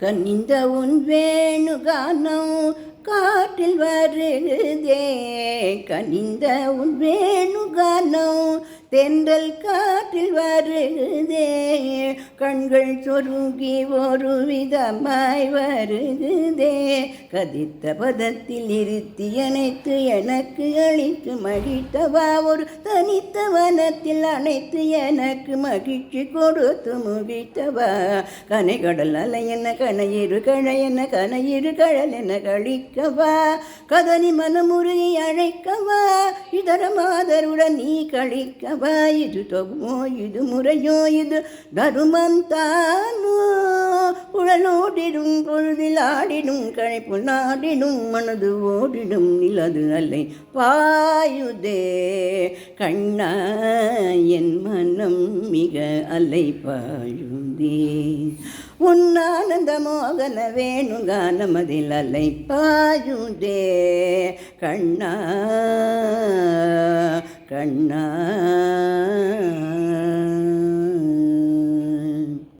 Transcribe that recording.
கனிந்த உன் வேணுகானம் காற்றில் வருதே, கனிந்த உன் வேணுகானம் தென்றல் காற்றில் வருதே, கண்கள் சொருங்கி ஒரு விதமாய் வருதே, கதித்த பதத்தில் இருத்தி அணைத்து எனக்கு அளித்து மகிழ்த்தவா, ஒரு தனித்த வனத்தில் அணைத்து எனக்கு மகிழ்ச்சி கொடுத்து முகிழ்த்தவா, கனை கடல் அலை என்ன கனையிரு கழை என்ன கனையிரு கழல் என கழிக்கவா, கதனி மனமுருகி அழைக்கவா, இதர மாதருடன் நீ கழிக்கவா, இது தொகுமோ இது முறையோ இது தருமம் தானோ, உழலோடிடும் பொழுதில் ஆடிடும் கழைப்பு நாடிடும் மனது ஓடிடும் நிலது அலை பாயுதே, கண்ணா என் மனம் மிக அலை பாயுதே, உன்னானந்த மோகன வேணுகானமதில் அலை பாயுதே, கண்ணா கண்ணா